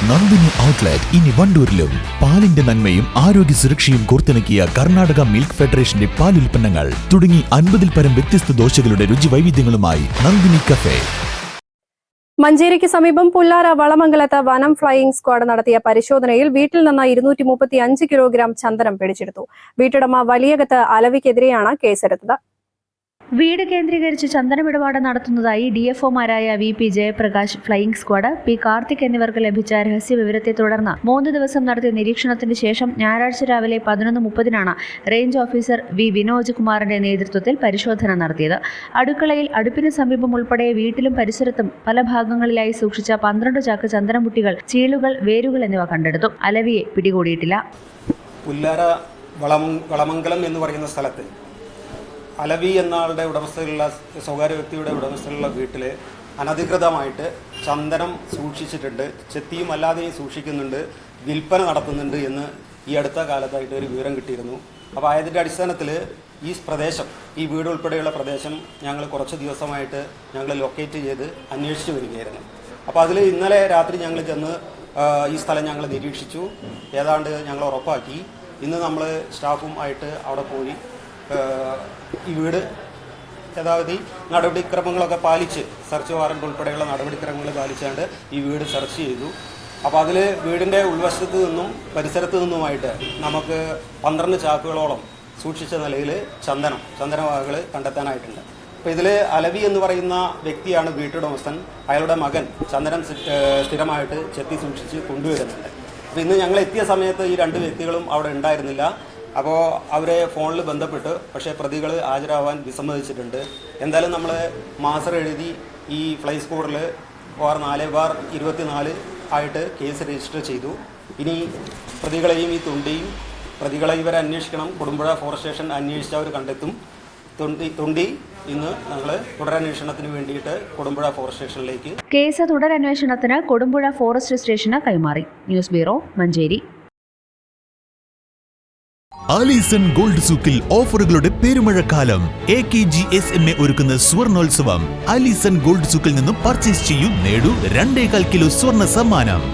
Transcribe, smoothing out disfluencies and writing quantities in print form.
Nandini outlet ഇനി വണ്ടൂരിലും. പാലിന്റെ നന്മയും ആരോഗ്യ സുരക്ഷയും കോർത്തിണക്കിയ കർണാടക മിൽക്ക് ഫെഡറേഷന്റെ പാലുൽപ്പന്നങ്ങൾ തുടങ്ങി 50-ൽ പരം വ്യത്യസ്ത ദോശകളുടെ രുചി വൈവിധ്യങ്ങളുമായി നന്ദിനി കഫേ. മഞ്ചേരിക്ക് സമീപം പുല്ലാര വളമംഗലത്ത് വനം ഫ്ലൈയിംഗ് സ്ക്വാഡ് നടത്തിയ പരിശോധനയിൽ വീട്ടിൽ നിന്ന് 235 കിലോഗ്രാം ചന്ദനം പിടിച്ചെടുത്തു. വീട്ടുടമ വലിയകത്ത് അലവിക്കെതിരെയാണ് കേസെടുത്തത്. വീട് കേന്ദ്രീകരിച്ച് ചന്ദനമിടപാട് നടത്തുന്നതായി DFOമാരായ VP Jayaprakash, flying squad P Karthik എന്നിവർക്ക് ലഭിച്ച രഹസ്യ വിവരത്തെ തുടർന്ന് 3 ദിവസം നടത്തിയ നിരീക്ഷണത്തിന് ശേഷം ഞായറാഴ്ച രാവിലെ 11:30-നാണ് റേഞ്ച് ഓഫീസർ V വിനോജ് കുമാറിന്റെ നേതൃത്വത്തിൽ പരിശോധന നടത്തിയത്. അടുക്കളയിൽ, അടുപ്പിന് സമീപം ഉൾപ്പെടെ വീട്ടിലും പരിസരത്തും പല ഭാഗങ്ങളിലായി സൂക്ഷിച്ച 12 ചാക്ക് ചന്ദനമുട്ടികൾ, ചീളുകൾ, വേരുകൾ എന്നിവ കണ്ടെടുത്തു. അലവിയെ പിടികൂടിയിട്ടില്ല. പുല്ലാര വളമംഗലം എന്ന് പറയുന്ന സ്ഥലത്ത് അലവി എന്ന ആളുടെ ഉടമസ്ഥയിലുള്ള സ്വകാര്യ വ്യക്തിയുടെ ഉടമസ്ഥയിലുള്ള വീട്ടിൽ അനധികൃതമായിട്ട് ചന്ദനം സൂക്ഷിച്ചിട്ടുണ്ട്, ചെത്തിയും അല്ലാതെയും സൂക്ഷിക്കുന്നുണ്ട്, വിൽപ്പന നടത്തുന്നുണ്ട് എന്ന് ഈ അടുത്ത കാലത്തായിട്ട് ഒരു വിവരം കിട്ടിയിരുന്നു. അപ്പോൾ അതിൻ്റെ അടിസ്ഥാനത്തിൽ ഈ പ്രദേശം, ഈ വീട് ഉൾപ്പെടെയുള്ള പ്രദേശം ഞങ്ങൾ കുറച്ച് ദിവസമായിട്ട് ഞങ്ങൾ ലൊക്കേറ്റ് ചെയ്ത് അന്വേഷിച്ച് വരികയായിരുന്നു. അപ്പോൾ അതിൽ ഇന്നലെ രാത്രി ഞങ്ങൾ ചെന്ന് ഈ സ്ഥലം ഞങ്ങൾ നിരീക്ഷിച്ചു, ഏതാണ്ട് ഞങ്ങൾ ഉറപ്പാക്കി. ഇന്ന് നമ്മൾ സ്റ്റാഫും ആയിട്ട് അവിടെ പോയി ഈ വീട് യഥാവധി നടപടിക്രമങ്ങളൊക്കെ പാലിച്ച്, സെർച്ച് വാറന്റ് ഉൾപ്പെടെയുള്ള നടപടിക്രമങ്ങൾ പാലിച്ചാണ്ട് ഈ വീട് സെർച്ച് ചെയ്തു. അപ്പോൾ അതിൽ വീടിൻ്റെ ഉൾവശത്ത് നിന്നും പരിസരത്ത് നിന്നുമായിട്ട് നമുക്ക് 12 ചാക്കുകളോളം സൂക്ഷിച്ച നിലയിൽ ചന്ദനവാഹകൾ കണ്ടെത്താനായിട്ടുണ്ട്. അപ്പോൾ ഇതിൽ അലവി എന്ന് പറയുന്ന വ്യക്തിയാണ് വീട്ടുടമസ്ഥൻ. അയാളുടെ മകൻ ചന്ദനം സ്ഥിരമായിട്ട് ചെത്തി സൂക്ഷിച്ച് കൊണ്ടുവരുന്നുണ്ട്. അപ്പോൾ ഇന്ന് ഞങ്ങൾ എത്തിയ സമയത്ത് ഈ 2 വ്യക്തികളും അവിടെ ഉണ്ടായിരുന്നില്ല. അപ്പോൾ അവരെ ഫോണിൽ ബന്ധപ്പെട്ട്, പക്ഷേ പ്രതികൾ ഹാജരാവാൻ വിസമ്മതിച്ചിട്ടുണ്ട്. എന്തായാലും നമ്മൾ മാസ്റ്റർ എഴുതി ഈ ഫ്ലൈ സ്ക്വാഡിൽ OR4/24 ആയിട്ട് കേസ് രജിസ്റ്റർ ചെയ്തു. ഇനി പ്രതികളെയും ഈ പ്രതികളെ ഇവരെ അന്വേഷിക്കണം. കൊടുമ്പുഴ ഫോറസ്റ്റ് സ്റ്റേഷൻ അന്വേഷിച്ചവർ കണ്ടെത്തും. തൊണ്ടി ഇന്ന് ഞങ്ങൾ തുടരന്വേഷണത്തിന് വേണ്ടിയിട്ട് കൊടുമ്പുഴ ഫോറസ്റ്റ് സ്റ്റേഷനിലേക്ക് കേസ് തുടരന്വേഷണത്തിന് കൊടുമ്പുഴ ഫോറസ്റ്റ് സ്റ്റേഷന് കൈമാറി. News bureau, Manjeri. Alison gold സൂക്കിൽ ഓഫറുകളുടെ പെരുമഴക്കാലം. AKGSMA ഒരുക്കുന്ന സ്വർണോത്സവം. ആലീസൺ ഗോൾഡ് സൂക്കിൽ നിന്നും പർച്ചേസ് ചെയ്യൂ, നേടൂ 2.25 കിലോ സ്വർണ്ണ സമ്മാനം.